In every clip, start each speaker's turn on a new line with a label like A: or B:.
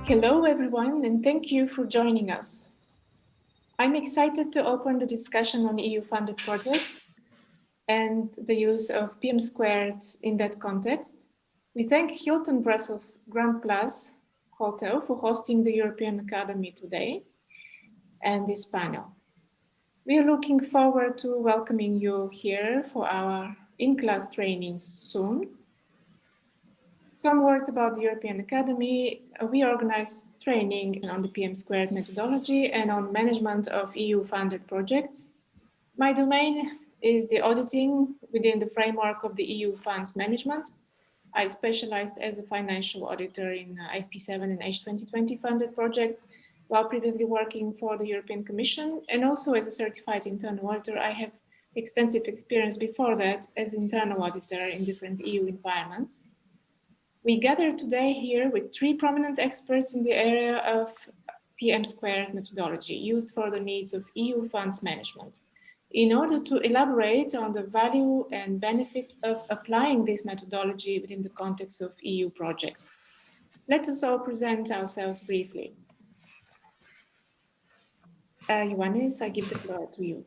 A: Hello everyone, and thank you for joining us. I'm excited to open the discussion on EU-funded projects and the use of PM² in that context. We thank Hilton Brussels Grand Place Hotel for hosting the European Academy today and this panel. We are looking forward to welcoming you here for our in-class trainings soon. Some words about the European Academy. We organize training on the PM² methodology and on management of EU-funded projects. My domain is the auditing within the framework of the EU funds management. I specialized as a financial auditor in FP7 and H2020 funded projects, while previously working for the European Commission, and also as a certified internal auditor. I have extensive experience before that as internal auditor in different EU environments. We gather today here with three prominent experts in the area of PM² methodology used for the needs of EU funds management, in order to elaborate on the value and benefit of applying this methodology within the context of EU projects. Let us all present ourselves briefly. Ioannis, I give the floor to you.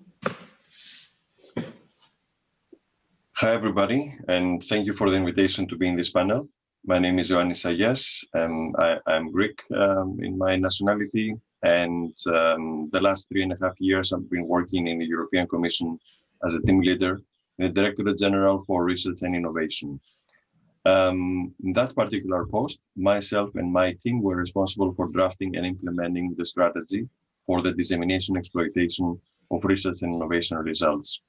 B: Hi, everybody, and thank you for the invitation to be in this panel. My name is Ioannis Ayas, and I'm Greek in my nationality, and the last 3.5 years I've been working in the European Commission as a team leader, the Directorate General for Research and Innovation. In that particular post, myself and my team were responsible for drafting and implementing the strategy for the dissemination and exploitation of research and innovation results.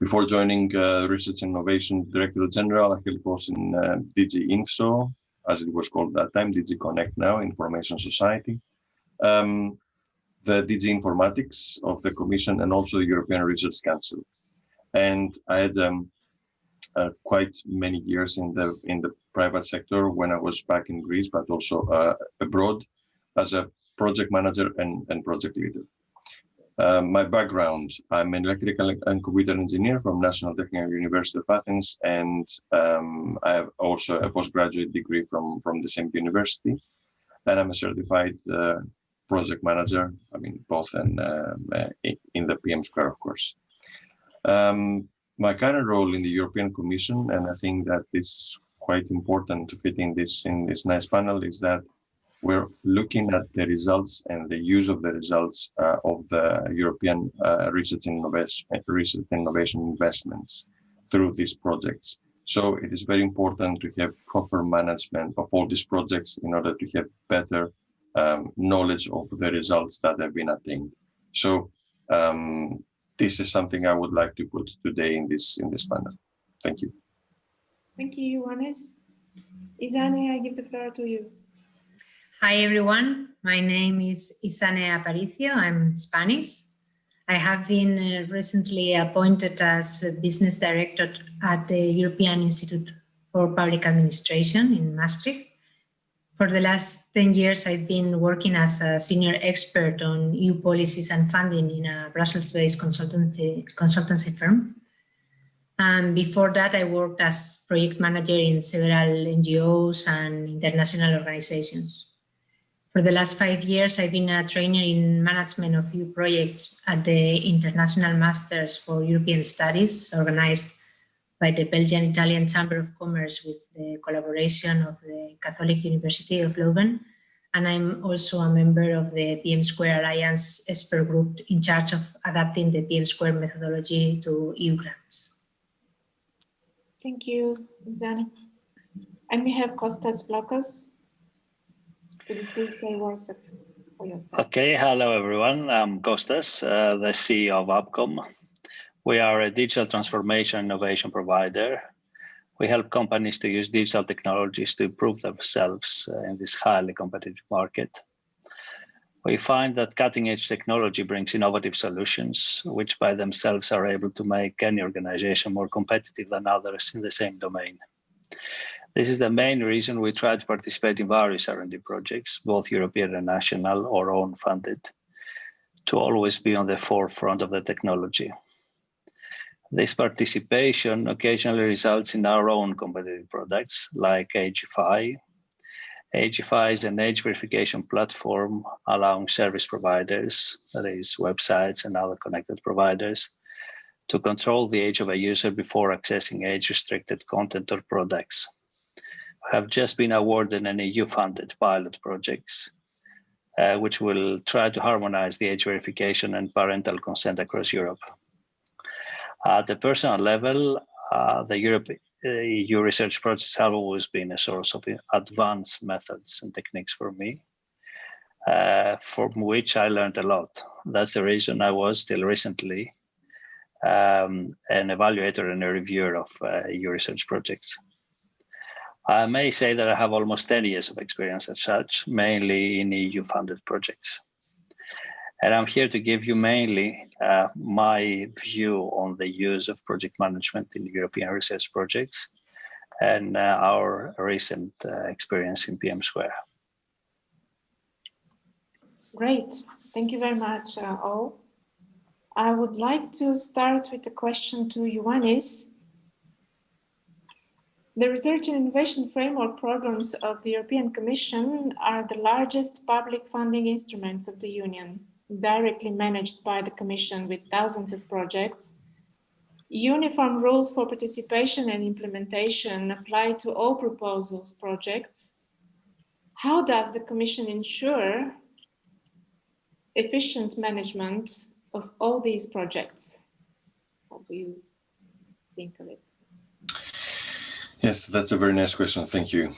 B: Before joining Research and Innovation Directorate General, I held posts in DG Info, as it was called at that time, DG Connect now, Information Society, the DG Informatics of the Commission, and also the European Research Council. And I had quite many years in the private sector when I was back in Greece, but also abroad as a project manager and project leader. My background, I'm an electrical and computer engineer from National Technical University of Athens, and I have also a postgraduate degree from the same university, and I'm a certified project manager, both in the PM², of course. My current role in the European Commission, and I think that it's quite important to fit in this nice panel, is that we're looking at the results and the use of the results of the European research and innovation investments through these projects. So it is very important to have proper management of all these projects in order to have better knowledge of the results that have been attained. So this is something I would like to put today in this panel. Thank you.
A: Thank you, Ioannis. Isane, I give the floor to you.
C: Hi, everyone. My name is Isane Aparicio. I'm Spanish. I have been recently appointed as Business Director at the European Institute for Public Administration in Maastricht. For the last 10 years, I've been working as a senior expert on EU policies and funding in a Brussels-based consultancy firm. And before that, I worked as project manager in several NGOs and international organizations. For the last 5 years, I've been a trainer in management of EU projects at the International Masters for European Studies, organized by the Belgian-Italian Chamber of Commerce with the collaboration of the Catholic University of Leuven. And I'm also a member of the PM² Alliance expert group in charge of adapting the PM² methodology to EU grants.
A: Thank you, Isane. And we have Kostas Vlachos. Could you please say words for yourself?
D: Okay, hello everyone. I'm Kostas, the CEO of Upcom. We are a digital transformation innovation provider. We help companies to use digital technologies to improve themselves in this highly competitive market. We find that cutting-edge technology brings innovative solutions, which by themselves are able to make any organization more competitive than others in the same domain. This is the main reason we try to participate in various R&D projects, both European and national or own funded, to always be on the forefront of the technology. This participation occasionally results in our own competitive products like AGFI, Agify is an age verification platform allowing service providers, that is websites and other connected providers, to control the age of a user before accessing age-restricted content or products. We have just been awarded an EU-funded pilot project, which will try to harmonize the age verification and parental consent across Europe. At the personal level, the EU research projects have always been a source of advanced methods and techniques for me, from which I learned a lot. That's the reason I was till recently an evaluator and a reviewer of EU research projects. I may say that I have almost 10 years of experience as such, mainly in EU-funded projects. And I'm here to give you mainly my view on the use of project management in European research projects and our recent experience in PM².
A: Great, thank you very much, all. I would like to start with a question to Ioannis. The Research and Innovation Framework programs of the European Commission are the largest public funding instruments of the Union, directly managed by the Commission with thousands of projects. Uniform rules for participation and implementation apply to all proposals projects. How does the Commission ensure efficient management of all these projects? How do you think of it?
B: Yes, that's a very nice question. Thank you.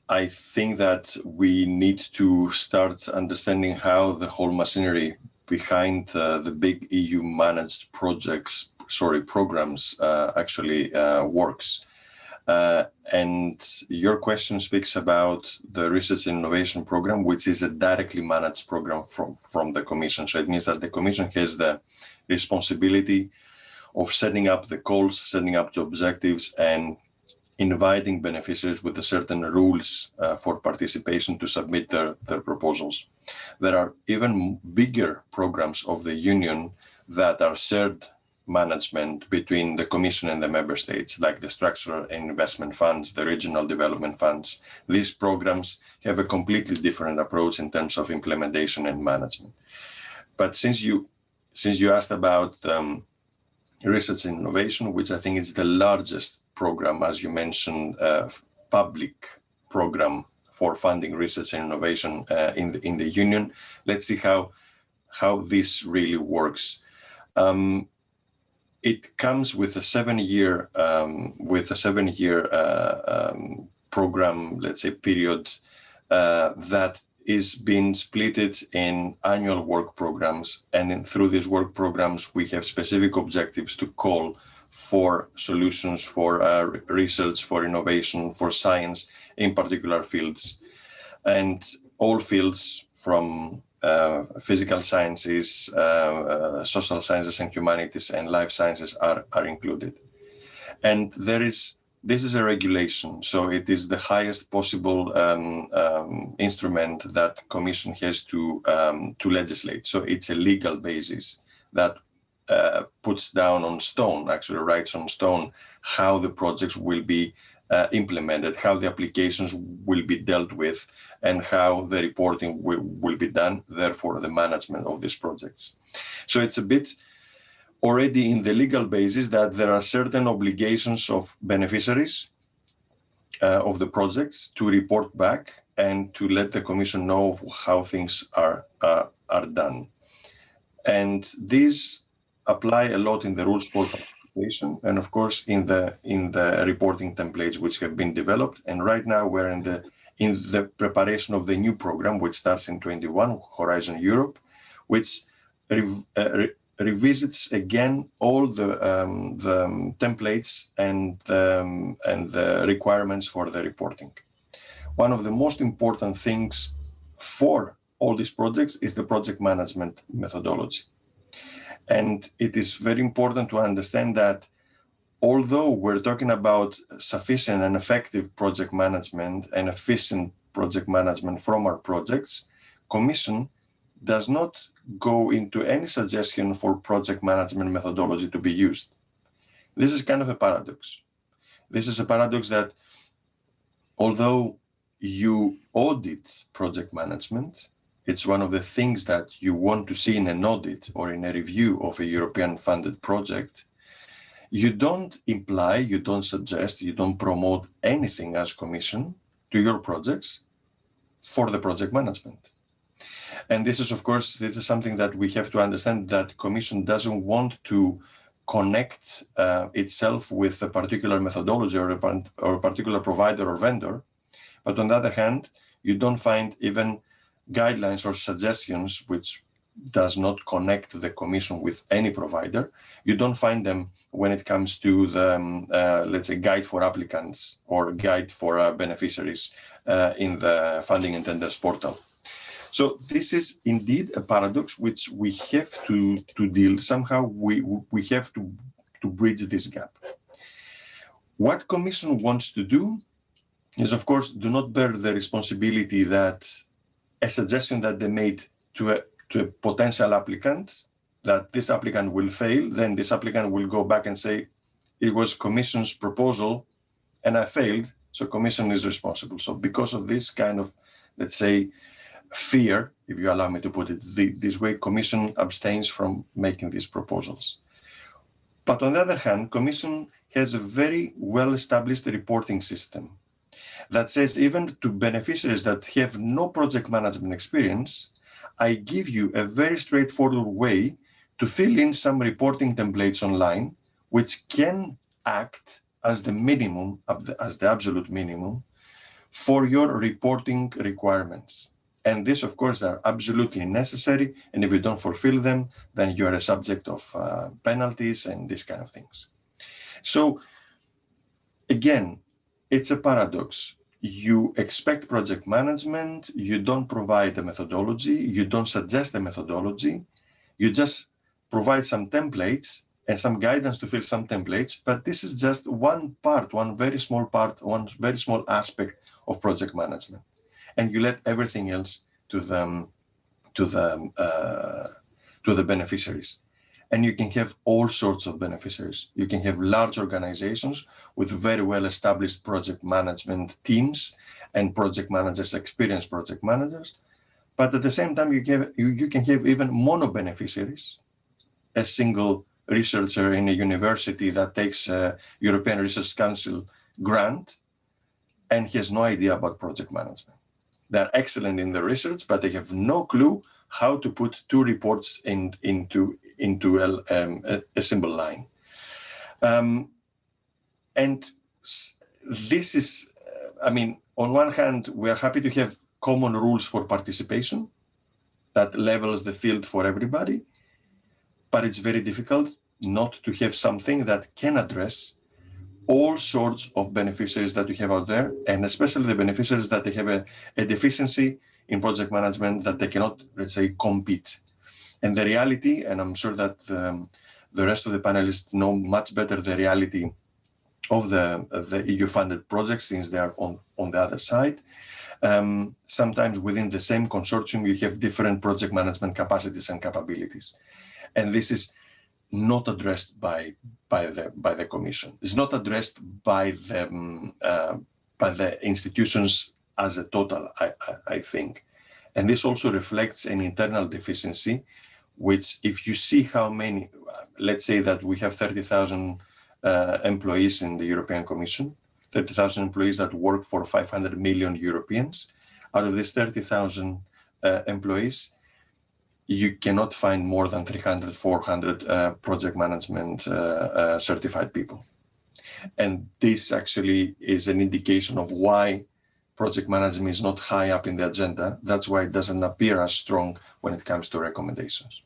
B: I think that we need to start understanding how the whole machinery behind the big EU managed programs actually works. And your question speaks about the Research and Innovation Program, which is a directly managed program from the Commission. So it means that the Commission has the responsibility of setting up the goals, setting up the objectives, and inviting beneficiaries with a certain rules for participation to submit their proposals. There are even bigger programs of the Union that are shared management between the Commission and the Member States, like the Structural and Investment Funds, the Regional Development Funds. These programs have a completely different approach in terms of implementation and management. But since you asked about Research and Innovation, which I think is the largest program, as you mentioned, public program for funding research and innovation in the Union. Let's see how this really works. It comes with a 7-year program, let's say, period that is being split in annual work programs, and through these work programs we have specific objectives to call for solutions for research, for innovation, for science in particular fields, and all fields from physical sciences, social sciences and humanities, and life sciences are included. And this is a regulation, so it is the highest possible instrument that Commission has to legislate. So it's a legal basis that puts down on stone, actually writes on stone, how the projects will be implemented, how the applications will be dealt with, and how the reporting will be done, therefore the management of these projects. So it's a bit already in the legal basis that there are certain obligations of beneficiaries of the projects to report back and to let the Commission know how things are done. And these apply a lot in the rules for participation, and of course in the reporting templates which have been developed. And right now we're in the preparation of the new program, which starts in 2021, Horizon Europe, which revisits again all the templates and the requirements for the reporting. One of the most important things for all these projects is the project management methodology. And it is very important to understand that although we're talking about sufficient and effective project management and efficient project management from our projects, Commission does not go into any suggestion for project management methodology to be used. This is kind of a paradox. This is a paradox that although you audit project management, it's one of the things that you want to see in an audit or in a review of a European funded project. You don't imply, you don't suggest, you don't promote anything as Commission to your projects for the project management. And this is, of course, this is something that we have to understand, that Commission doesn't want to connect itself with a particular methodology or a particular provider or vendor. But on the other hand, you don't find even guidelines or suggestions which does not connect the Commission with any provider. You don't find them when it comes to the, let's say, guide for applicants or guide for beneficiaries in the funding and tenders portal. So this is indeed a paradox which we have to deal. Somehow we have to bridge this gap. What Commission wants to do is, of course, do not bear the responsibility that a suggestion that they made to a potential applicant, that this applicant will fail, then this applicant will go back and say, it was Commission's proposal and I failed, so Commission is responsible. So because of this kind of, let's say, fear, if you allow me to put it this way, Commission abstains from making these proposals. But on the other hand, Commission has a very well-established reporting system that says, even to beneficiaries that have no project management experience, I give you a very straightforward way to fill in some reporting templates online, which can act as the minimum, as the absolute minimum for your reporting requirements. And this, of course, are absolutely necessary. And if you don't fulfill them, then you are a subject of penalties and these kind of things. So again, it's a paradox. You expect project management, you don't provide a methodology, you don't suggest a methodology, you just provide some templates and some guidance to fill some templates, but this is just one part, one very small aspect of project management. And you let everything else to the beneficiaries. And you can have all sorts of beneficiaries. You can have large organizations with very well-established project management teams and project managers, experienced project managers. But at the same time, you can have even mono-beneficiaries, a single researcher in a university that takes a European Research Council grant and he has no idea about project management. They're excellent in the research, but they have no clue how to put two reports into a simple line. And this is, I mean, on one hand, we are happy to have common rules for participation that levels the field for everybody, but it's very difficult not to have something that can address all sorts of beneficiaries that you have out there, and especially the beneficiaries that they have a deficiency in project management that they cannot, let's say, compete. And the reality, and I'm sure that the rest of the panelists know much better the reality of the EU-funded projects, since they are on the other side. Sometimes within the same consortium, you have different project management capacities and capabilities. And this is not addressed by the Commission. It's not addressed by the institutions as a total, I think. And this also reflects an internal deficiency, which if you see how many, let's say that we have 30,000 employees in the European Commission, 30,000 employees that work for 500 million Europeans. Out of these 30,000 employees, you cannot find more than 300, 400 project management certified people. And this actually is an indication of why project management is not high up in the agenda. That's why it doesn't appear as strong when it comes to recommendations.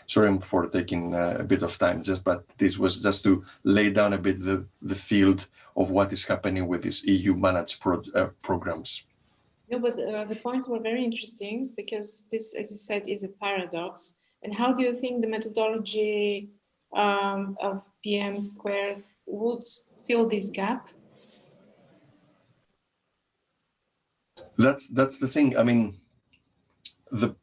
B: Sorry for taking a bit of time, but this was just to lay down a bit the field of what is happening with these EU managed programs.
A: No, but the points were very interesting because this, as you said, is a paradox. And how do you think the methodology of PM² would fill this gap?
B: That's the thing. I mean, the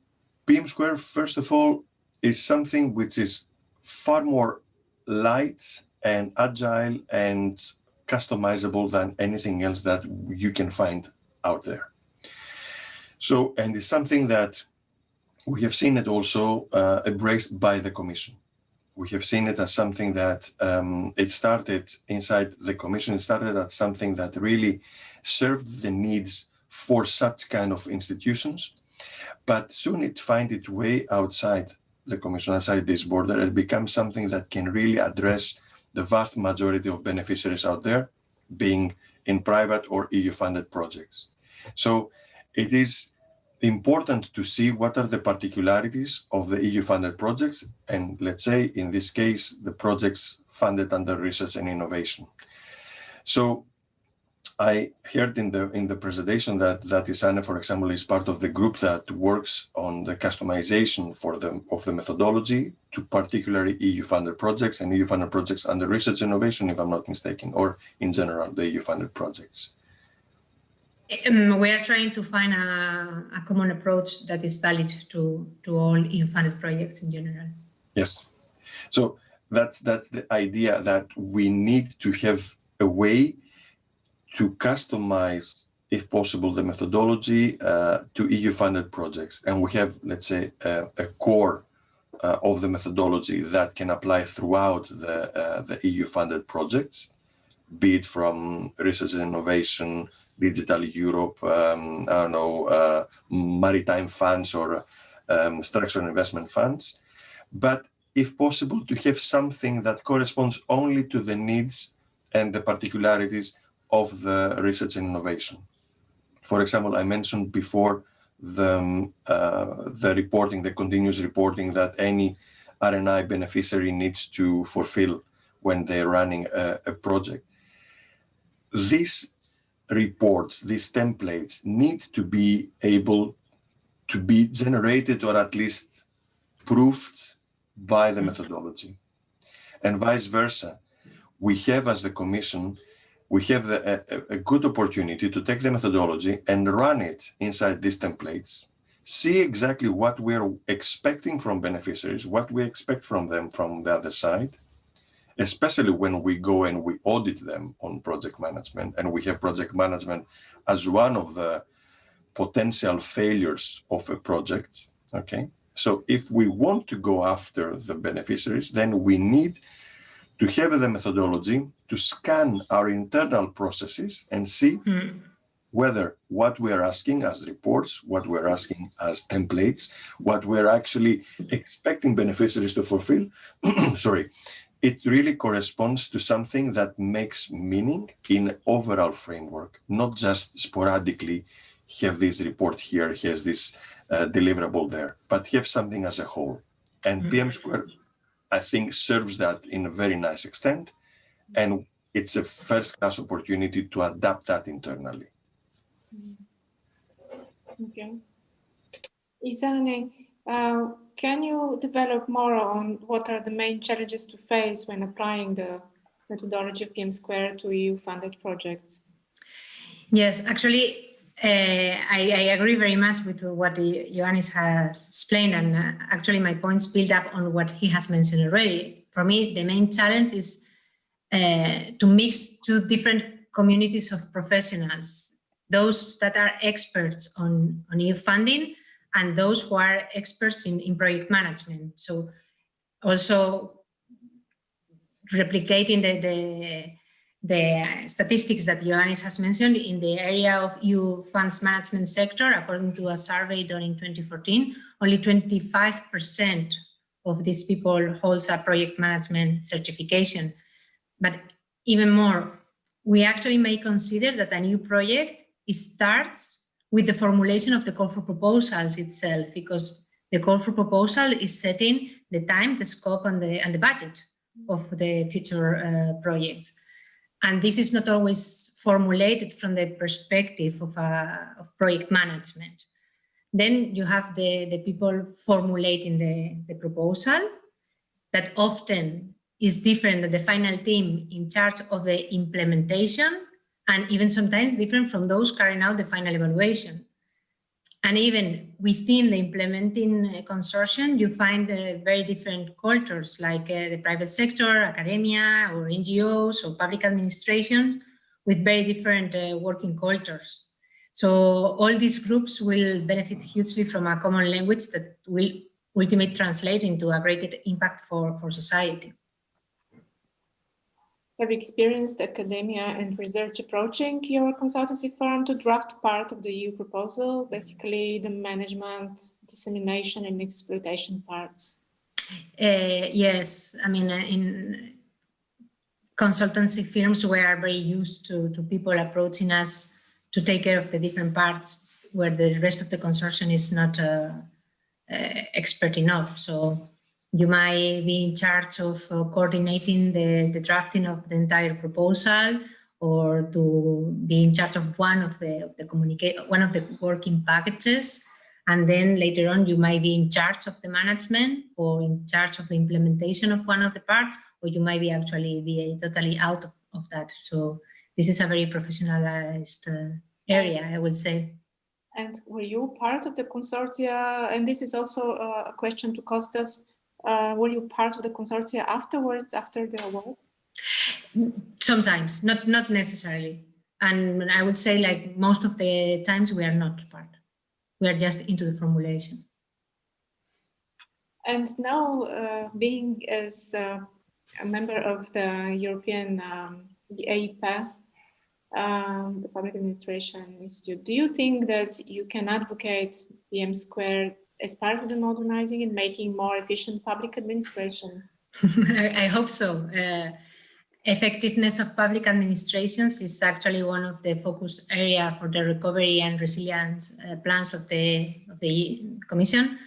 B: PM², first of all, is something which is far more light and agile and customizable than anything else that you can find out there. So, and it's something that we have seen it also embraced by the Commission. We have seen it as something that it started inside the Commission. It started as something that really served the needs for such kind of institutions, but soon it finds its way outside the Commission, outside this border, and becomes something that can really address the vast majority of beneficiaries out there, being in private or EU-funded projects. So it is important to see what are the particularities of the EU-funded projects, and let's say, in this case, the projects funded under research and innovation. So I heard in the presentation that Isane, for example, is part of the group that works on the customization of the methodology to particularly EU-funded projects and EU-funded projects under research and innovation, if I'm not mistaken, or in general, the EU-funded projects.
C: We are trying to find a common approach that is valid to all EU-funded projects in general.
B: Yes. So that's the idea, that we need to have a way to customize, if possible, the methodology to EU-funded projects. And we have, let's say, a core of the methodology that can apply throughout the EU-funded projects, be it from research and innovation, Digital Europe, maritime funds or structural investment funds. But if possible, to have something that corresponds only to the needs and the particularities of the research and innovation. For example, I mentioned before the reporting, the continuous reporting that any R&I beneficiary needs to fulfill when they're running a project. These reports, these templates need to be able to be generated or at least proved by the methodology. And vice versa, we have, as the Commission, we have a good opportunity to take the methodology and run it inside these templates, see exactly what we're expecting from beneficiaries, what we expect from them from the other side, especially when we go and we audit them on project management, and we have project management as one of the potential failures of a project, okay? So if we want to go after the beneficiaries, then we need to have the methodology to scan our internal processes and see whether what we are asking as reports, what we're asking as templates, what we're actually expecting beneficiaries to fulfill, it really corresponds to something that makes meaning in overall framework, not just sporadically have this report here, here's this deliverable there, but have something as a whole. And PM², I think, serves that in a very nice extent, and it's a first-class opportunity to adapt that internally.
A: Okay. Isane, can you develop more on what are the main challenges to face when applying the methodology of PM² to EU-funded projects?
C: Yes, actually, I agree very much with what Ioannis has explained, and actually my points build up on what he has mentioned already. For me, the main challenge is to mix two different communities of professionals, those that are experts on EU funding and those who are experts in project management. So also replicating the statistics that Ioannis has mentioned in the area of EU funds management sector, according to a survey done in 2014, only 25% of these people holds a project management certification. But even more, we actually may consider that a new project starts with the formulation of the call for proposals itself, because the call for proposal is setting the time, the scope, and the budget of the future projects. And this is not always formulated from the perspective of project management. Then you have the people formulating the proposal, that often is different than the final team in charge of the implementation, and even sometimes different from those carrying out the final evaluation. And even within the implementing consortium, you find very different cultures, like the private sector, academia, or NGOs, or public administration, with very different working cultures. So all these groups will benefit hugely from a common language that will ultimately translate into a greater impact for society.
A: Have you experienced academia and research approaching your consultancy firm to draft part of the EU proposal, basically the management, dissemination, and exploitation parts?
C: Yes, I mean, in consultancy firms, we are very used to people approaching us to take care of the different parts where the rest of the consortium is not expert enough. So you might be in charge of coordinating the drafting of the entire proposal, or to be in charge of one of the working packages, and then later on you might be in charge of the management or in charge of the implementation of one of the parts, or you might be actually be totally out of that. So this is a very professionalized area, I would say.
A: And were you part of the consortia? And this is also a question to Costas. Were you part of the consortia afterwards, after the award?
C: Sometimes, not necessarily. And I would say, like, most of the times we are not part. We are just into the formulation.
A: And now, being as a member of the European the AIPA, the Public Administration Institute, do you think that you can advocate PM² as part of the modernizing and making more efficient public administration?
C: I hope so. Effectiveness of public administrations is actually one of the focus area for the recovery and resilience plans of the Commission,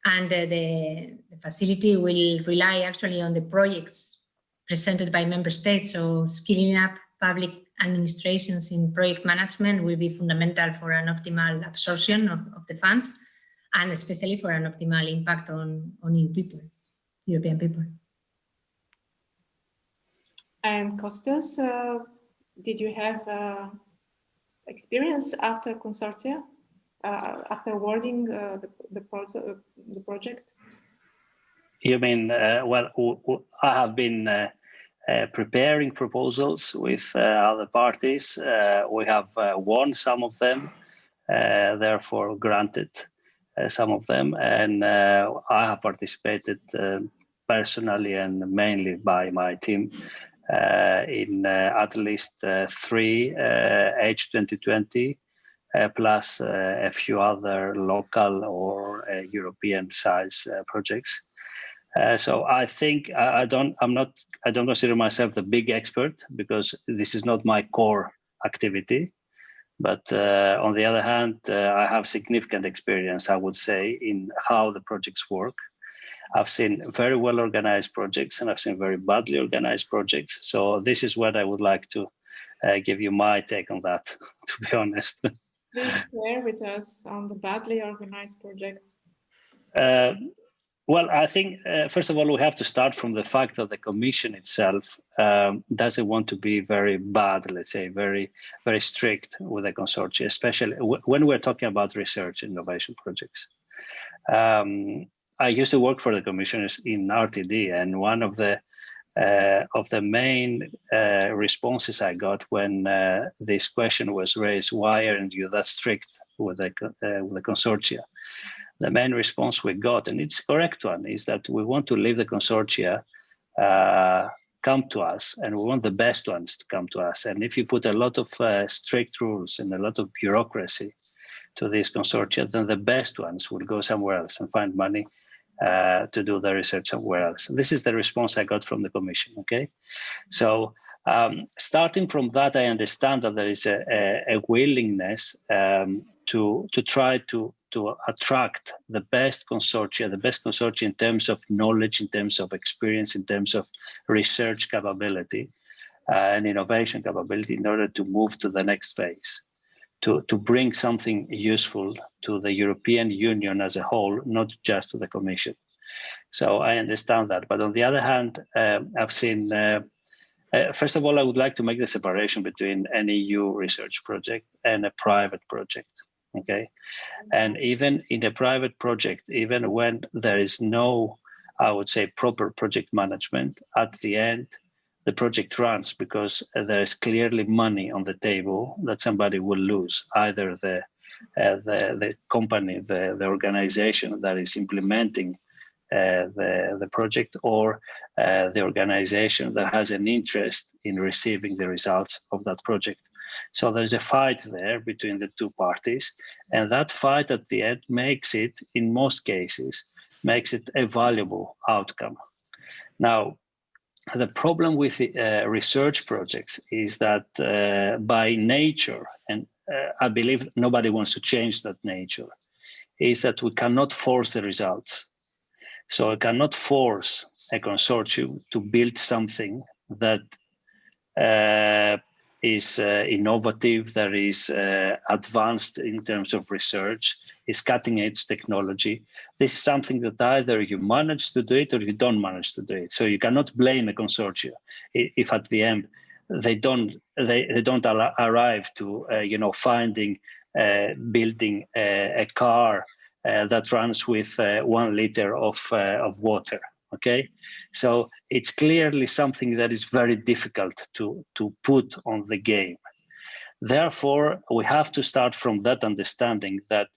C: and the facility will rely actually on the projects presented by member states. So skilling up public administrations in project management will be fundamental for an optimal absorption of the funds, and especially for an optimal impact on EU people, European people.
A: And Costas, did you have experience after consortia, after awarding the project?
D: You mean, well, I have been preparing proposals with other parties. We have won some of them, therefore granted some of them, and I have participated personally and mainly by my team in at least 3 H2020 plus a few other local or European size projects. So I think I don't consider myself the big expert, because this is not my core activity. But on the other hand, I have significant experience, I would say, in how the projects work. I've seen very well organized projects, and I've seen very badly organized projects. So this is what I would like to give you my take on that, to be honest.
A: Please share with us on the badly organized projects.
D: Well, I think, first of all, we have to start from the fact that the Commission itself doesn't want to be very bad, let's say, very, very strict with the consortia, especially when we're talking about research and innovation projects. I used to work for the commissioners in RTD, and one of the main responses I got when this question was raised, why aren't you that strict with the consortia? The main response we got, and it's a correct one, is that we want to leave the consortia come to us, and we want the best ones to come to us. And if you put a lot of strict rules and a lot of bureaucracy to these consortia, then the best ones will go somewhere else and find money to do the research somewhere else. This is the response I got from the Commission. Okay, so starting from that, I understand that there is a willingness to try to attract the best consortia in terms of knowledge, in terms of experience, in terms of research capability and innovation capability, in order to move to the next phase, to bring something useful to the European Union as a whole, not just to the Commission. So I understand that. But on the other hand, I've seen, first of all, I would like to make the separation between an EU research project and a private project. Okay, and even in a private project, even when there is no, I would say, proper project management, at the end, the project runs, because there is clearly money on the table that somebody will lose, either the company, the organization that is implementing the project, or the organization that has an interest in receiving the results of that project. So there's a fight there between the two parties, and that fight at the end makes it, in most cases, makes it a valuable outcome. Now, the problem with research projects is that by nature, and I believe nobody wants to change that nature, is that we cannot force the results. So I cannot force a consortium to build something that is innovative, that is advanced in terms of research, is cutting edge technology. This is something that either you manage to do it or you don't manage to do it. So you cannot blame a consortium if at the end they don't arrive to finding building a car that runs with 1 liter of water. Okay, so it's clearly something that is very difficult to put on the game. Therefore, we have to start from that understanding that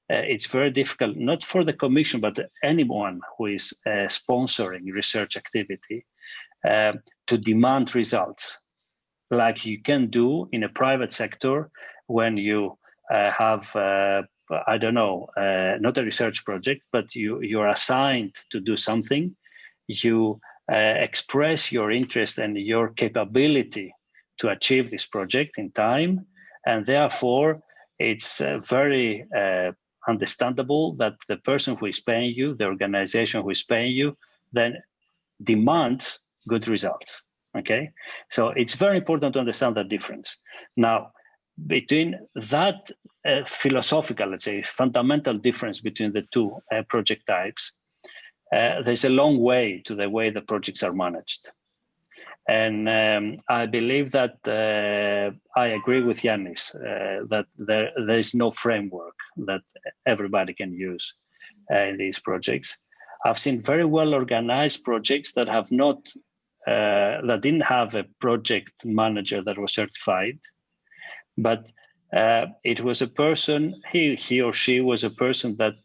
D: it's very difficult, not for the Commission, but anyone who is sponsoring research activity, to demand results like you can do in a private sector when you have not a research project, but you're assigned to do something. You express your interest and your capability to achieve this project in time, and therefore it's very understandable that the person who is paying you, the organization who is paying you, then demands good results. Okay, so it's very important to understand that difference. Now, between that philosophical, let's say, fundamental difference between the two project types, there's a long way to the way the projects are managed. And I believe that I agree with Yannis that there is no framework that everybody can use in these projects. I've seen very well organized projects that have not, that didn't have a project manager that was certified, but it was a person, he or she was a person that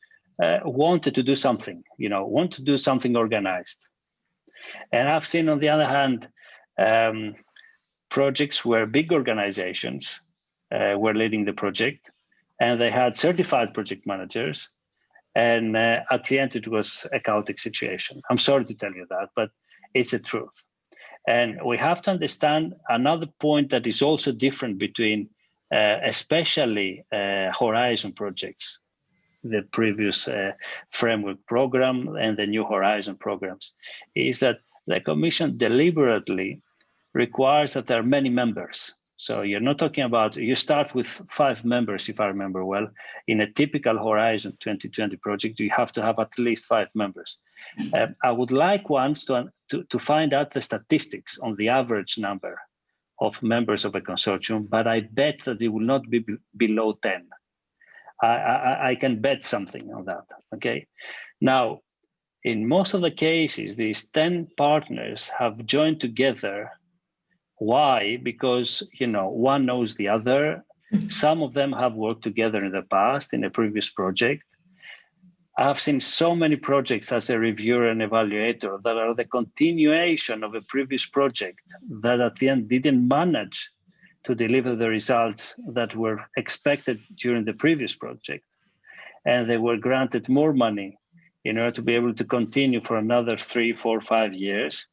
D: wanted to do something, want to do something organized. And I've seen, on the other hand, projects where big organizations were leading the project, and they had certified project managers, and at the end it was a chaotic situation. I'm sorry to tell you that, but it's the truth. And we have to understand another point that is also different between especially Horizon projects, the previous framework program and the new Horizon programs, is that the Commission deliberately requires that there are many members. So you're not talking about, you start with 5 members, if I remember well. In a typical Horizon 2020 project, you have to have at least 5 members. I would like once to find out the statistics on the average number of members of a consortium, but I bet that it will not be below 10. I can bet something on that, okay? Now, in most of the cases, these 10 partners have joined together. Why? Because, one knows the other. Some of them have worked together in the past in a previous project. I've seen so many projects as a reviewer and evaluator that are the continuation of a previous project that at the end didn't manage to deliver the results that were expected during the previous project. And they were granted more money in order to be able to continue for another 3, 4, 5 years.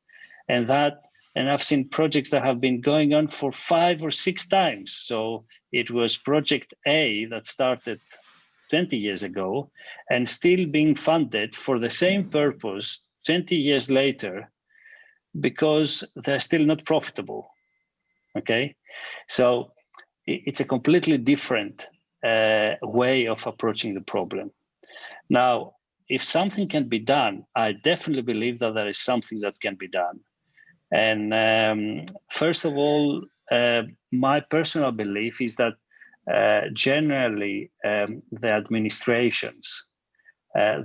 D: And I've seen projects that have been going on for 5 or 6 times. So it was project A that started 20 years ago and still being funded for the same purpose 20 years later, because they're still not profitable. Okay, so it's a completely different way of approaching the problem. Now, if something can be done, I definitely believe that there is something that can be done. And first of all, my personal belief is that generally the administrations,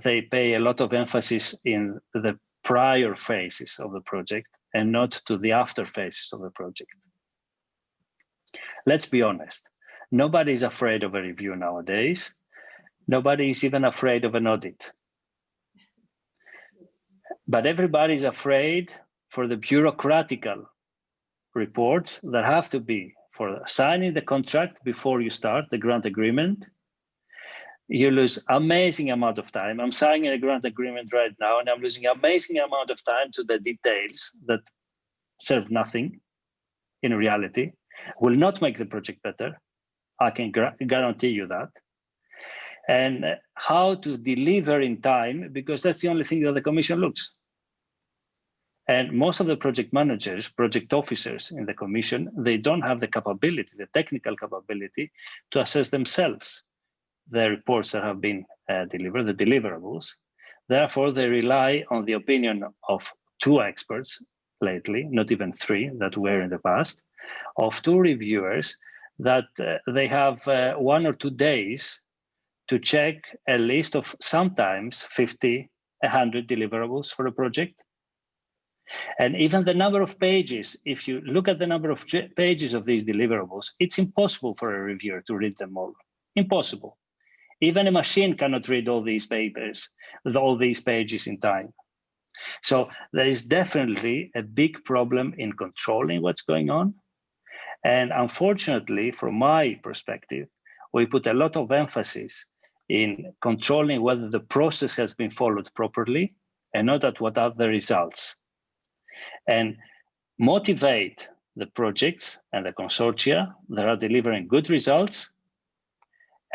D: they pay a lot of emphasis in the prior phases of the project, and not to the after phases of the project. Let's be honest, nobody is afraid of a review nowadays. Nobody is even afraid of an audit. But everybody is afraid for the bureaucratical reports that have to be for signing the contract before you start the grant agreement. You lose amazing amount of time. I'm signing a grant agreement right now, and I'm losing amazing amount of time to the details that serve nothing in reality, will not make the project better. I can guarantee you that. And how to deliver in time, because that's the only thing that the Commission looks. And most of the project managers, project officers in the Commission, they don't have the capability, the technical capability to assess themselves the reports that have been delivered, the deliverables. Therefore, they rely on the opinion of 2 experts lately, not even 3 that were in the past, of 2 reviewers that they have 1 or 2 days to check a list of sometimes 50, 100 deliverables for a project. And even the number of pages, if you look at the number of pages of these deliverables, it's impossible for a reviewer to read them all. Impossible. Even a machine cannot read all these papers, all these pages in time. So there is definitely a big problem in controlling what's going on. And unfortunately, from my perspective, we put a lot of emphasis in controlling whether the process has been followed properly and not at what are the results. And motivate the projects and the consortia that are delivering good results,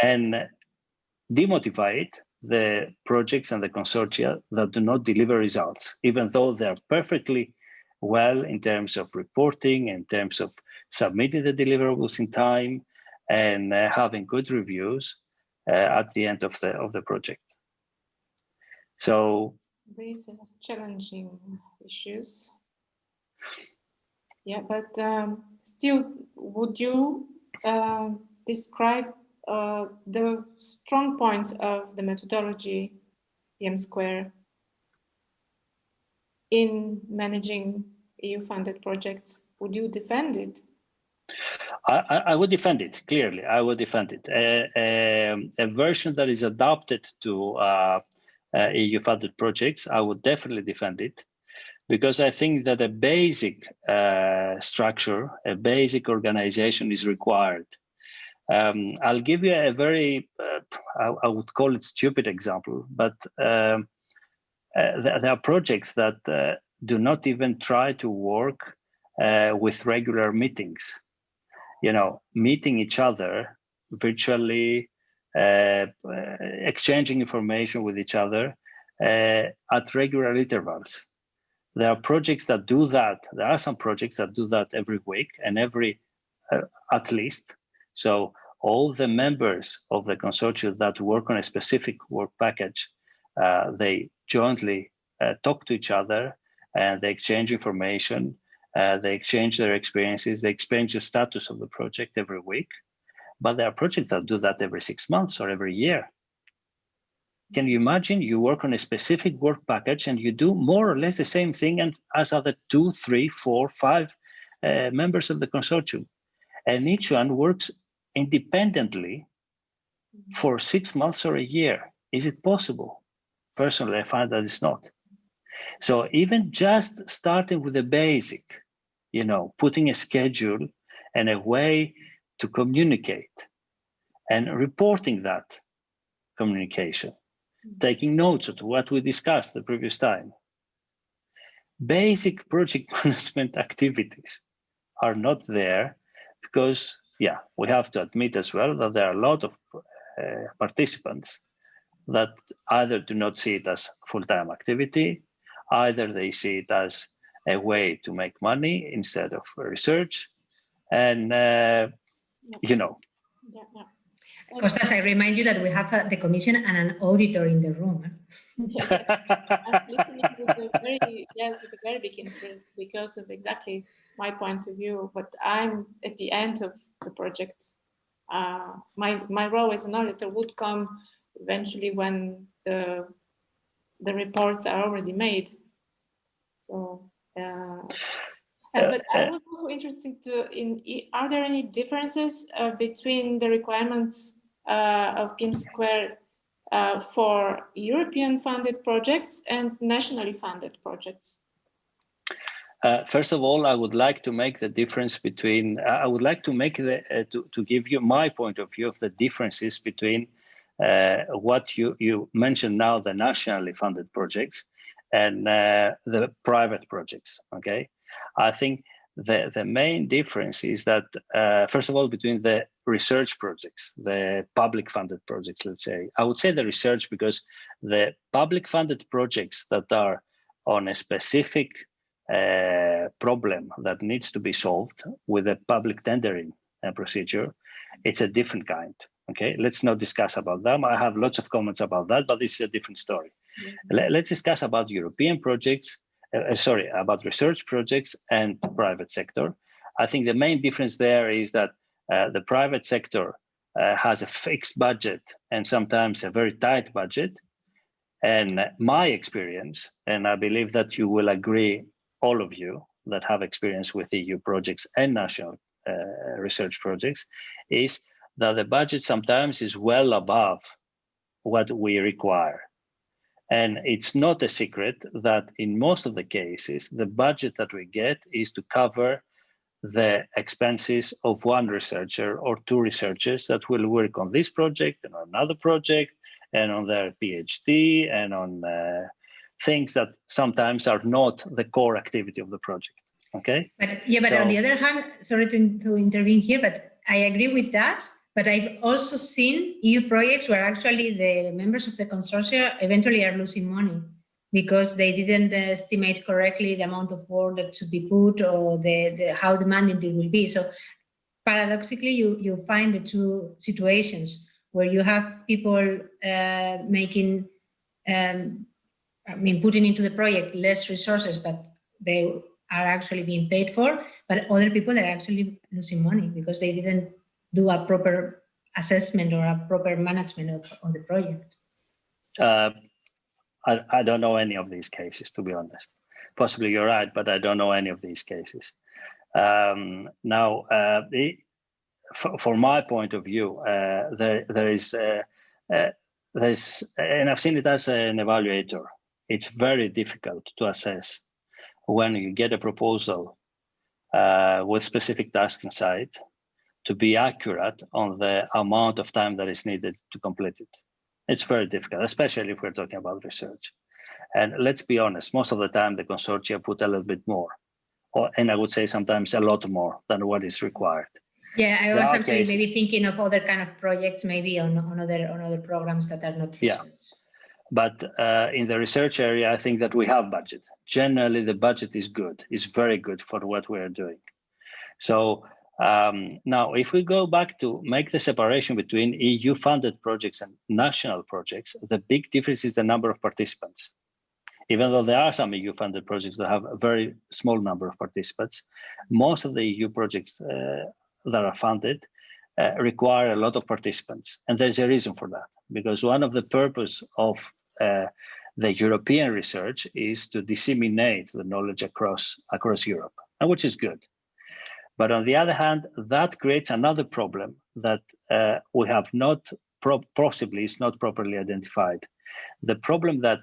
D: and demotivate the projects and the consortia that do not deliver results, even though they are perfectly well in terms of reporting, in terms of submitting the deliverables in time, and having good reviews at the end of the project. So
A: these are challenging issues. Yeah, but still, would you describe the strong points of the methodology PM², in managing EU-funded projects? Would you defend it?
D: I would defend it, clearly. I would defend it. A version that is adapted to EU-funded projects, I would definitely defend it, because I think that a basic structure, a basic organization is required. I'll give you a very, I would call it stupid example, but there are projects that do not even try to work with regular meetings. You know, meeting each other virtually, exchanging information with each other at regular intervals. There are projects that do that. There are some projects that do that every week and every, at least. So all the members of the consortium that work on a specific work package, they jointly talk to each other and they exchange information. They exchange their experiences, they exchange the status of the project every week. But there are projects that do that every 6 months or every year. Can you imagine you work on a specific work package and you do more or less the same thing and as other 2, 3, 4, 5 members of the consortium, and each one works independently for 6 months or a year? Is it possible? Personally, I find that it's not. So even just starting with the basic, you know, putting a schedule and a way to communicate and reporting that communication, taking notes of what we discussed the previous time. Basic project management activities are not there because, yeah, we have to admit as well that there are a lot of participants that either do not see it as full-time activity, either they see it as a way to make money instead of research, and you know.
A: Yeah.
C: Costas, I remind you that we have the Commission and an auditor in the room.
A: Yes, I'm listening with a very big interest because of exactly my point of view. But I'm at the end of the project. My role as an auditor would come eventually when the reports are already made. So But I was also interested are there any differences between the requirements of PM² for European funded projects and nationally funded projects?
D: First of all, I would like to make the difference between, I would like to make to give you my point of view of the differences between what you mentioned now, the nationally funded projects and the private projects, okay? I think the main difference is that, first of all, between the research projects, the public funded projects, let's say, I would say the research because the public funded projects that are on a specific problem that needs to be solved with a public tendering procedure, it's a different kind. Okay, let's not discuss about them. I have lots of comments about that, but this is a different story. Mm-hmm. Let's discuss about European projects, about research projects and private sector. I think the main difference there is that the private sector has a fixed budget and sometimes a very tight budget. And my experience, and I believe that you will agree, all of you that have experience with EU projects and national research projects, is that the budget sometimes is well above what we require. And it's not a secret that in most of the cases, the budget that we get is to cover the expenses of one researcher or two researchers that will work on this project and on another project and on their PhD and on things that sometimes are not the core activity of the project. Okay.
C: But yeah, but so, on the other hand, sorry to intervene here, but I agree with that. But I've also seen EU projects where actually the members of the consortia eventually are losing money because they didn't estimate correctly the amount of work that should be put or how demanding it will be. So paradoxically, you find the two situations where you have people making, putting into the project less resources that they are actually being paid for, but other people are actually losing money because they didn't do a proper assessment or a proper management of the project.
D: I don't know any of these cases, to be honest. Possibly you're right, but I don't know any of these cases. Now, for my point of view, there's, and I've seen it as an evaluator, it's very difficult to assess when you get a proposal with specific tasks inside to be accurate on the amount of time that is needed to complete it. It's very difficult, especially if we're talking about research. And let's be honest, most of the time the consortia put a little bit more, and I would say sometimes a lot more than what is required.
C: Yeah, I was actually maybe thinking of other kind of projects, maybe on other programs that are not research.
D: Yeah. But in the research area, I think that we have budget. Generally, the budget is good, is very good for what we are doing. So now, if we go back to make the separation between EU-funded projects and national projects, the big difference is the number of participants. Even though there are some EU-funded projects that have a very small number of participants, most of the EU projects that are funded require a lot of participants. And there's a reason for that, because one of the purpose of the European research is to disseminate the knowledge across Europe, and which is good. But on the other hand, that creates another problem that we have not, possibly is not properly identified. The problem that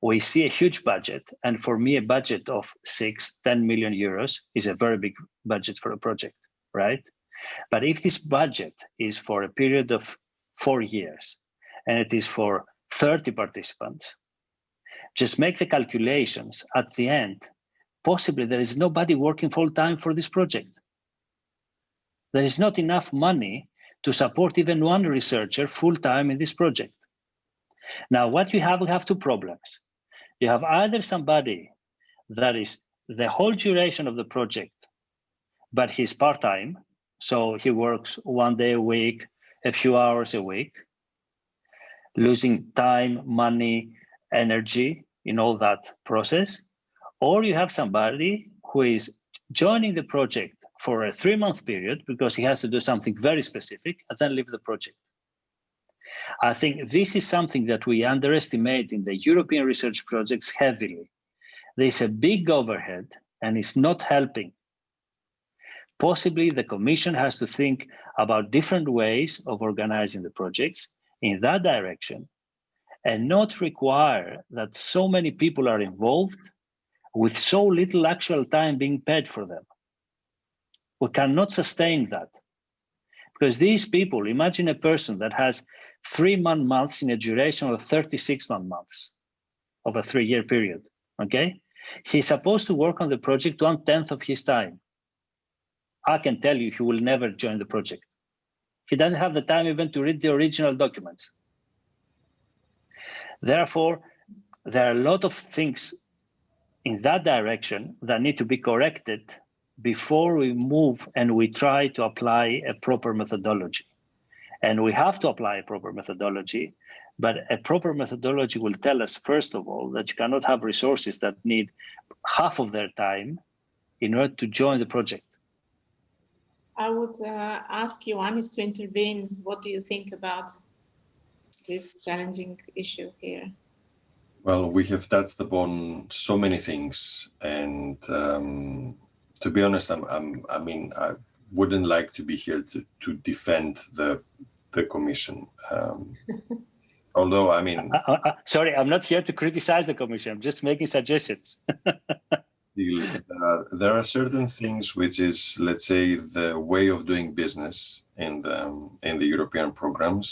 D: we see a huge budget, and for me, a budget of 10 million euros is a very big budget for a project, right? But if this budget is for a period of 4 years, and it is for 30 participants, just make the calculations at the end. Possibly there is nobody working full time for this project. There is not enough money to support even one researcher full time in this project. Now, what we have two problems. You have either somebody that is the whole duration of the project, but he's part-time, so he works 1 day a week, a few hours a week, losing time, money, energy in all that process. Or you have somebody who is joining the project for a 3-month period because he has to do something very specific and then leave the project. I think this is something that we underestimate in the European research projects heavily. There's a big overhead and is not helping. Possibly the Commission has to think about different ways of organizing the projects in that direction and not require that so many people are involved with so little actual time being paid for them. We cannot sustain that. Because these people, imagine a person that has 3 months in a duration of 36 months of a 3-year period, okay? He's supposed to work on the project 1/10 of his time. I can tell you he will never join the project. He doesn't have the time even to read the original documents. Therefore, there are a lot of things in that direction that need to be corrected before we move and we try to apply a proper methodology. And we have to apply a proper methodology, but a proper methodology will tell us, first of all, that you cannot have resources that need half of their time in order to join the project.
A: I would ask Ioannis to intervene. What do you think about this challenging issue here?
B: Well, we have touched upon so many things, and to be honest, I mean, I wouldn't like to be here to defend the Commission. Although, I mean,
D: sorry, I'm not here to criticize the Commission. I'm just making suggestions.
B: There are certain things which is, let's say, the way of doing business in the European programs,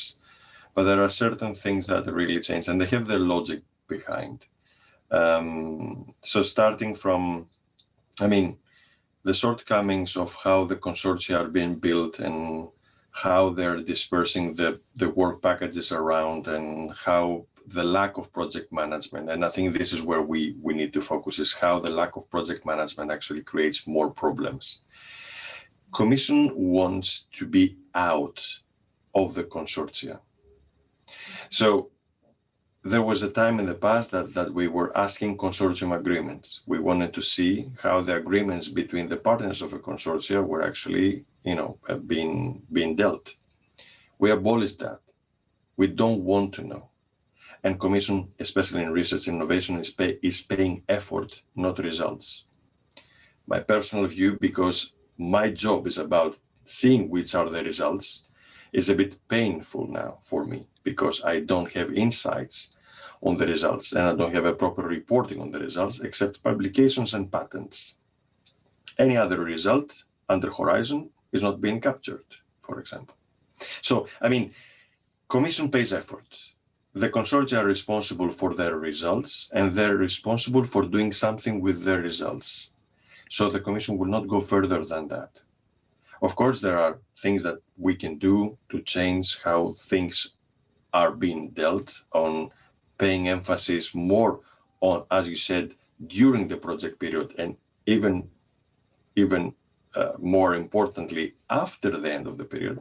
B: but there are certain things that really change, and they have their logic behind. So starting from, I mean, the shortcomings of how the consortia are being built and how they're dispersing the work packages around, and how the lack of project management, and I think this is where we need to focus, is how the lack of project management actually creates more problems. Commission wants to be out of the consortia. So there was a time in the past that we were asking consortium agreements. We wanted to see how the agreements between the partners of a consortia were actually, being dealt. We abolished that. We don't want to know. And Commission, especially in research and innovation, is paying effort, not results. My personal view, because my job is about seeing which are the results, is a bit painful now for me, because I don't have insights on the results, and I don't have a proper reporting on the results, except publications and patents. Any other result under Horizon is not being captured, for example. So, I mean, Commission pays effort. The consortia are responsible for their results, and they're responsible for doing something with their results. So the Commission will not go further than that. Of course, there are things that we can do to change how things are being dealt, on paying emphasis more on, as you said, during the project period, and even more importantly, after the end of the period.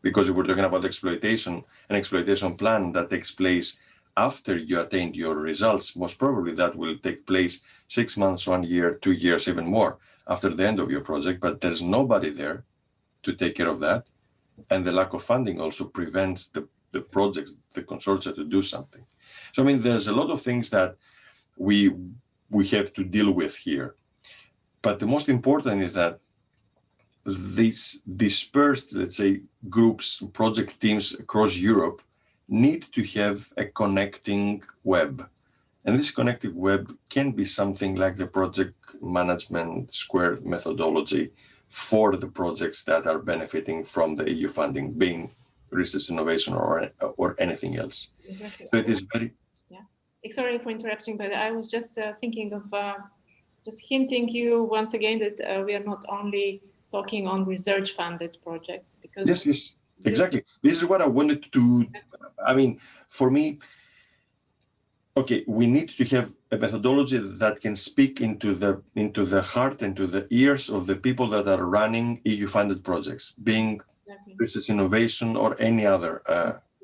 B: Because if we're talking about exploitation, an exploitation plan that takes place after you attained your results, most probably that will take place 6 months, 1 year, 2 years, even more after the end of your project, but there's nobody there to take care of that. And the lack of funding also prevents the projects, the consortia, to do something. So, I mean, there's a lot of things that we have to deal with here. But the most important is that these dispersed, let's say, groups, project teams across Europe need to have a connecting web. And this connecting web can be something like the project management squared methodology for the projects that are benefiting from the EU funding, being research innovation or anything else.
A: Exactly.
B: So it is very...
A: Yeah. Sorry for interrupting, but I was just thinking of just hinting you once again that we are not only talking on research-funded projects, because
B: yes, exactly. This is what I wanted to. I mean, for me, okay, we need to have a methodology that can speak into the heart and to the ears of the people that are running EU-funded projects, being research innovation or any other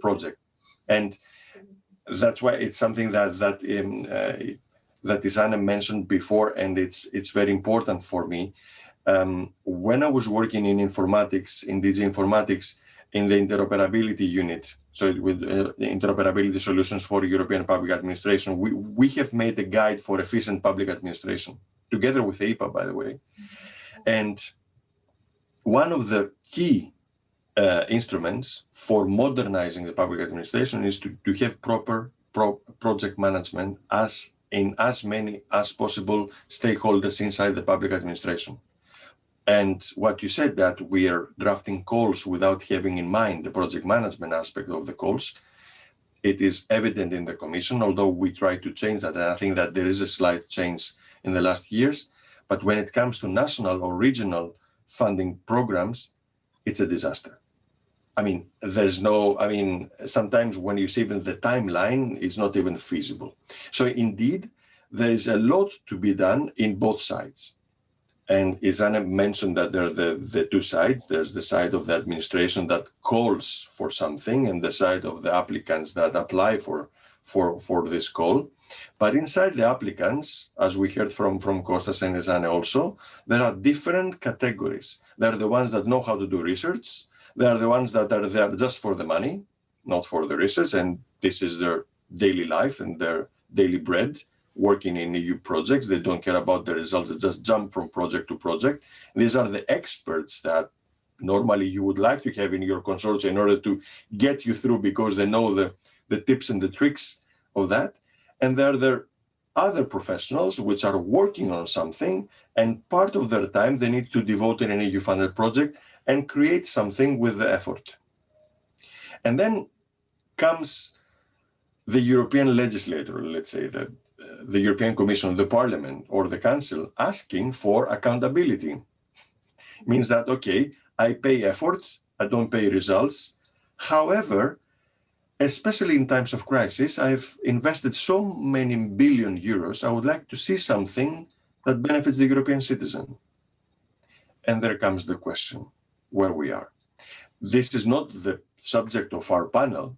B: project, and that's why it's something that Isana mentioned before, and it's very important for me. When I was working in informatics, in DG Informatics, in the interoperability unit, so with interoperability solutions for European public administration, we have made a guide for efficient public administration together with APA, by the way. And one of the key instruments for modernizing the public administration is to have proper project management in as many as possible stakeholders inside the public administration. And what you said, that we are drafting calls without having in mind the project management aspect of the calls, it is evident in the Commission, although we try to change that. And I think that there is a slight change in the last years. But when it comes to national or regional funding programs, it's a disaster. I mean, sometimes when you see even the timeline, it's not even feasible. So indeed, there is a lot to be done in both sides. And Isana mentioned that there are the two sides. There's the side of the administration that calls for something and the side of the applicants that apply for this call. But inside the applicants, as we heard from Kostas and Isana also, there are different categories. There are the ones that know how to do research. They are the ones that are there just for the money, not for the research, and this is their daily life and their daily bread, working in EU projects. They don't care about the results, they just jump from project to project. These are the experts that normally you would like to have in your consortium in order to get you through, because they know the tips and the tricks of that. And there are the other professionals which are working on something, and part of their time they need to devote in an EU-funded project and create something with the effort. And then comes the European legislator, let's say the European Commission, the Parliament, or the Council, asking for accountability. Means that, okay, I pay effort, I don't pay results. However, especially in times of crisis, I've invested so many billion euros, I would like to see something that benefits the European citizen. And there comes the question, where we are. This is not the subject of our panel,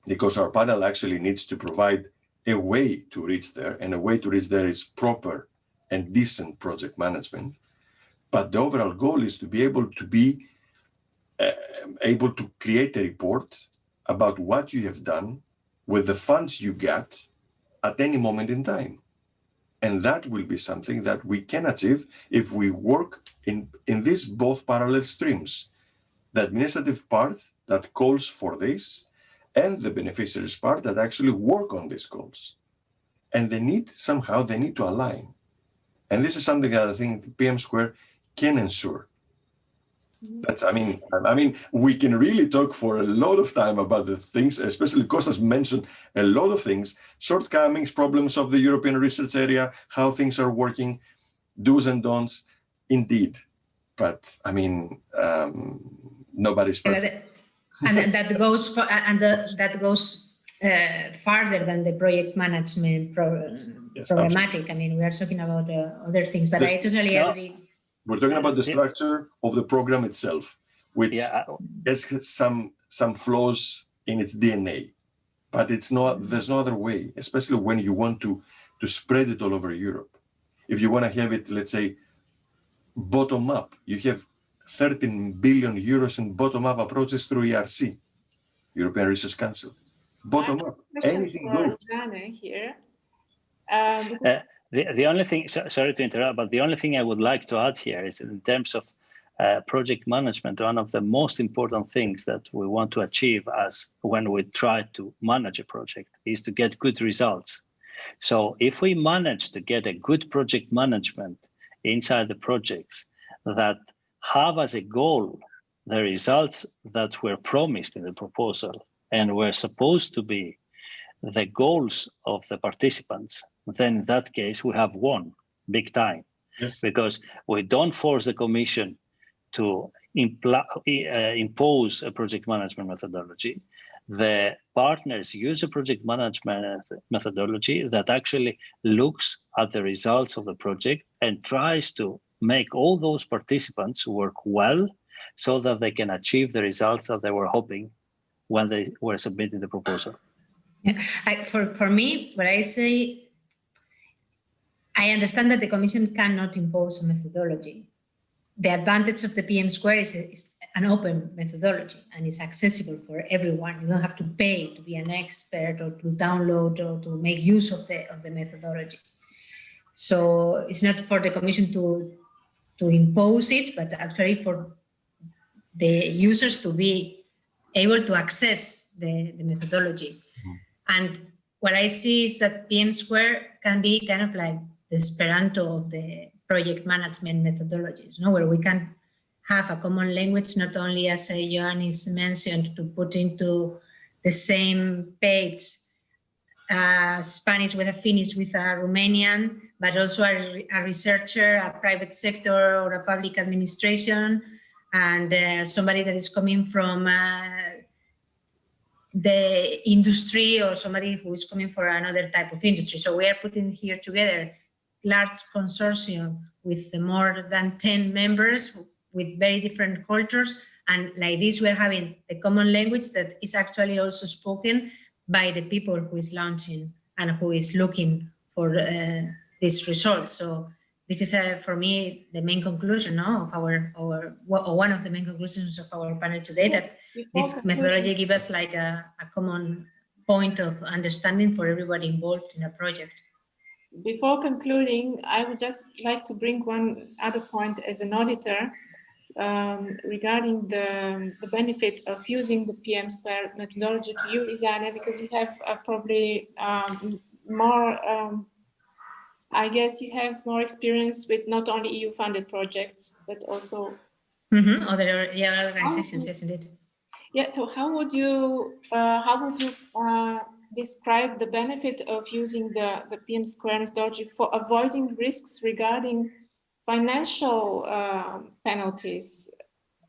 B: because our panel actually needs to provide a way to reach there, and a way to reach there is proper and decent project management. But the overall goal is to be able to create a report about what you have done with the funds you get at any moment in time. And that will be something that we can achieve if we work in these both parallel streams. The administrative part that calls for this, and the beneficiaries part that actually work on these goals. And they need to align. And this is something that I think PM² can ensure. That's, I mean, we can really talk for a lot of time about the things, especially Kostas mentioned a lot of things, shortcomings, problems of the European research area, how things are working, do's and don'ts, indeed. But I mean, nobody's perfect.
C: And that goes farther than the project management problematic. Absolutely. I mean, we are talking about other things, but I totally agree.
B: We're talking about the structure of the program itself, which has some flaws in its DNA, but there's no other way, especially when you want to spread it all over Europe. If you want to have it, let's say, bottom up, you have 13 billion euros in bottom-up approaches through ERC, European Research Council. Bottom-up, anything goes.
A: Here.
D: The only thing, sorry to interrupt, but the only thing I would like to add here is in terms of project management, one of the most important things that we want to achieve as when we try to manage a project is to get good results. So if we manage to get a good project management inside the projects that have as a goal the results that were promised in the proposal and were supposed to be the goals of the participants, then in that case we have won big time.
B: Yes.
D: Because we don't force the Commission to impose a project management methodology. The partners use a project management methodology that actually looks at the results of the project and tries to make all those participants work well so that they can achieve the results that they were hoping when they were submitting the proposal.
C: Yeah. For me, what I say, I understand that the Commission cannot impose a methodology. The advantage of the PM² is an open methodology and it's accessible for everyone. You don't have to pay to be an expert or to download or to make use of the methodology. So it's not for the Commission to impose it, but actually for the users to be able to access the methodology. And what I see is that PM² can be kind of like the Esperanto of the project management methodologies, where we can have a common language, not only, as Ioannis mentioned, to put into the same page Spanish with a Finnish with a Romanian, but also a researcher, a private sector, or a public administration, and somebody that is coming from the industry, or somebody who is coming for another type of industry. So we are putting here together large consortium with more than 10 members with very different cultures. And like this, we're having a common language that is actually also spoken by the people who is launching and who is looking for this result. So this is, for me, the main conclusion of one of the main conclusions of our panel today, that this methodology gives us like a common point of understanding for everybody involved in a project.
A: Before concluding, I would just like to bring one other point as an auditor regarding the benefit of using the PM² methodology to you, Isane, because you have probably more, I guess you have more experience with not only EU-funded projects, but also
C: other organizations, yes, indeed.
A: Yeah, so how would you describe the benefit of using the PM² methodology for avoiding risks regarding financial penalties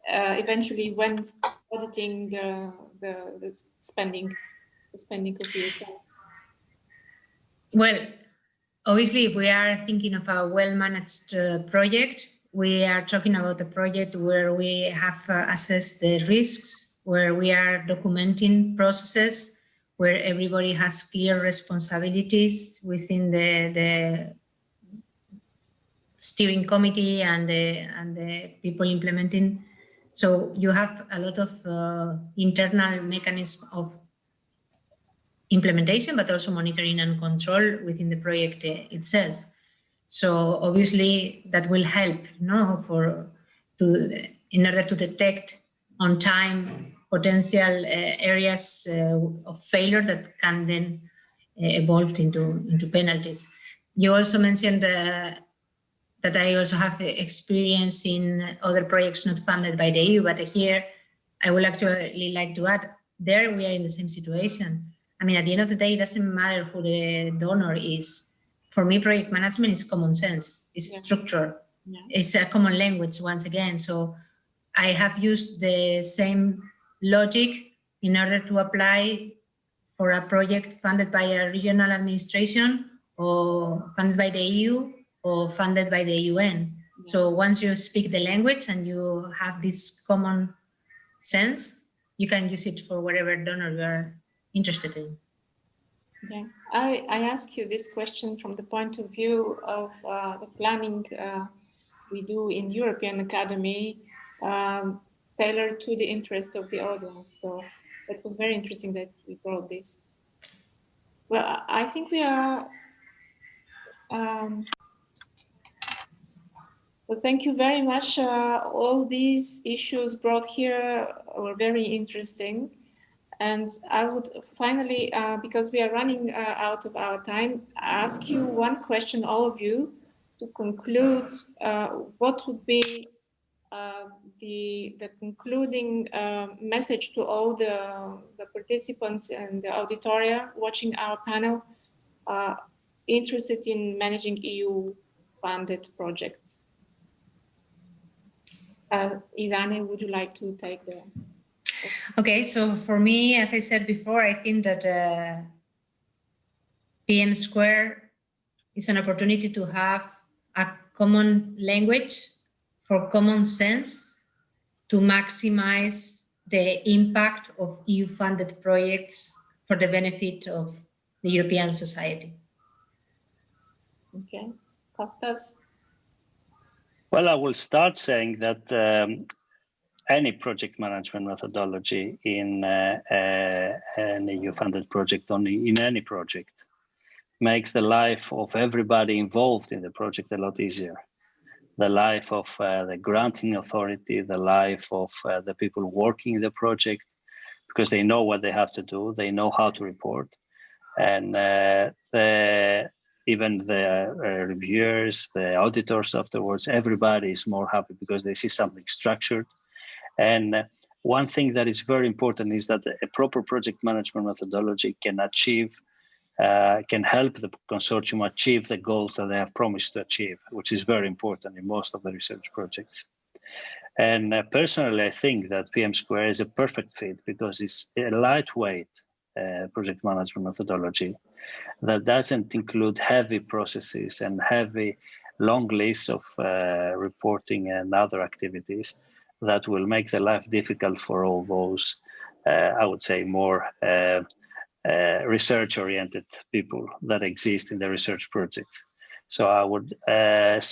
A: eventually when auditing the spending of EU funds?
C: Well, obviously, if we are thinking of a well-managed project, we are talking about a project where we have assessed the risks, where we are documenting processes, where everybody has clear responsibilities within the steering committee and the people implementing. So you have a lot of internal mechanism of implementation, but also monitoring and control within the project itself. So obviously that will help, in order to detect on time potential areas of failure that can then evolve into penalties. You also mentioned that I also have experience in other projects not funded by the EU, but here I would actually like to add, there we are in the same situation. I mean, at the end of the day, it doesn't matter who the donor is. For me, project management is common sense, it's structure, it's a common language once again. So I have used the same logic in order to apply for a project funded by a regional administration or funded by the EU or funded by the UN. So once you speak the language and you have this common sense, you can use it for whatever donor you are interested in.
A: Yeah, I ask you this question from the point of view of the planning we do in European Academy, tailored to the interest of the audience. So it was very interesting that we brought this. Well, I think we are. Well, thank you very much. All these issues brought here were very interesting. And I would finally, because we are running out of our time, ask you one question, all of you, to conclude. What would be the concluding message to all the participants and the auditoria watching our panel interested in managing EU-funded projects? Isane, would you like to take the...
C: Okay, so for me, as I said before, I think that PM² is an opportunity to have a common language for common sense to maximize the impact of EU-funded projects for the benefit of the European society.
A: Okay, Kostas?
D: Well, I will start saying that any project management methodology in an EU-funded project, in any project, makes the life of everybody involved in the project a lot easier. The life of the granting authority, the life of the people working in the project, because they know what they have to do, they know how to report, and even the reviewers, the auditors afterwards, everybody is more happy because they see something structured. And one thing that is very important is that a proper project management methodology can help the consortium achieve the goals that they have promised to achieve, which is very important in most of the research projects. And personally, I think that PM² is a perfect fit because it's a lightweight project management methodology that doesn't include heavy processes and heavy long lists of reporting and other activities that will make the life difficult for all those, I would say, more research-oriented people that exist in the research projects. So I would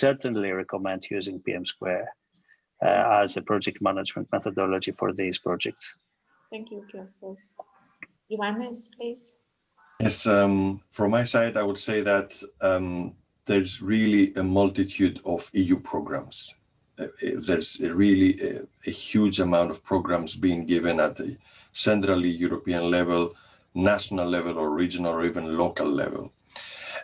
D: certainly recommend using PM² as a project management methodology for these projects.
A: Thank you, Kostas. Ioannis, please.
B: Yes, from my side, I would say that there's really a multitude of EU programs. There's really a huge amount of programs being given at the centrally European level, national level, or regional, or even local level.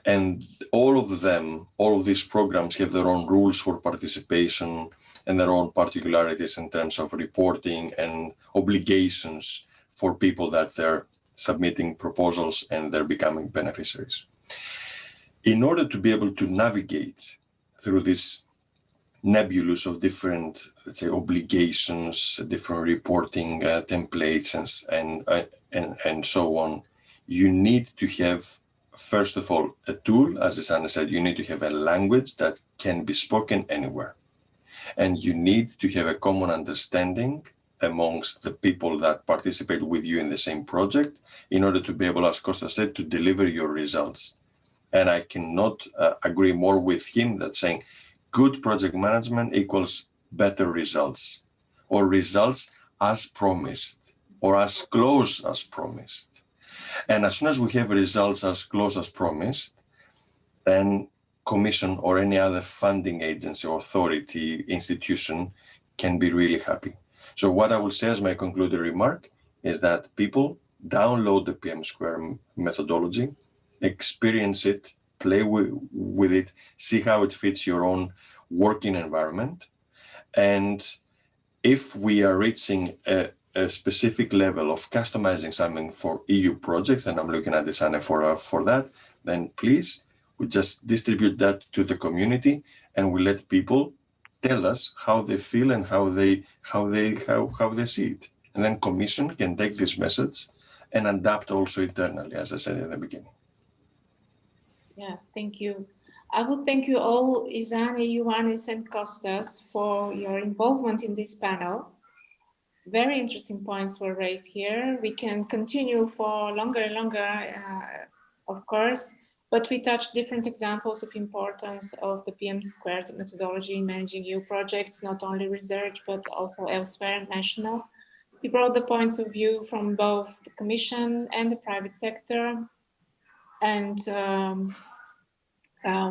B: And all of these programs have their own rules for participation and their own particularities in terms of reporting and obligations for people that they're submitting proposals and they're becoming beneficiaries. In order to be able to navigate through this nebulous of different, let's say, obligations, different reporting templates, and so on, you need to have, first of all, a tool. As Isane said, you need to have a language that can be spoken anywhere. And you need to have a common understanding amongst the people that participate with you in the same project in order to be able, as Kostas said, to deliver your results. And I cannot agree more with him that saying good project management equals better results, or results as promised, or as close as promised. And as soon as we have results as close as promised, then Commission or any other funding agency or authority institution can be really happy. So what I will say as my concluding remark is that people download the PM² methodology, experience it, play with it, see how it fits your own working environment. And if we are reaching a specific level of customizing something for EU projects, and I'm looking at this Anne for that, then please, we just distribute that to the community and we let people tell us how they feel and how they see it. And then Commission can take this message and adapt also internally, as I said in the beginning.
A: Yeah, thank you. I would thank you all, Isane, Ioannis, and Kostas, for your involvement in this panel. Very interesting points were raised here. We can continue for longer and longer, of course, but we touched different examples of importance of the PM² methodology in managing EU projects, not only research, but also elsewhere, national. We brought the points of view from both the Commission and the private sector. And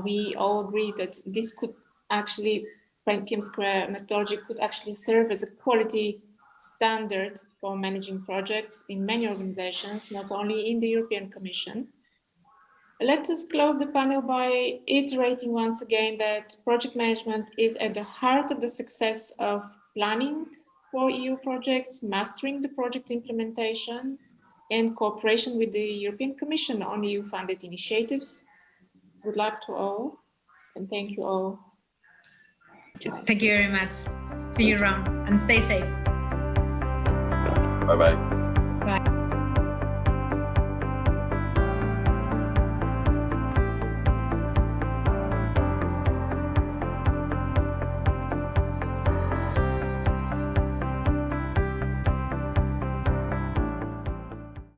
A: we all agree that this could actually, PM² methodology could actually serve as a quality standard for managing projects in many organizations, not only in the European Commission. Let us close the panel by iterating once again that project management is at the heart of the success of planning for EU projects, mastering the project implementation, and cooperation with the European Commission on EU-funded initiatives. Good luck to all, and thank you all.
C: Thank you very much. See you around and stay safe.
B: Bye-bye.
C: Bye.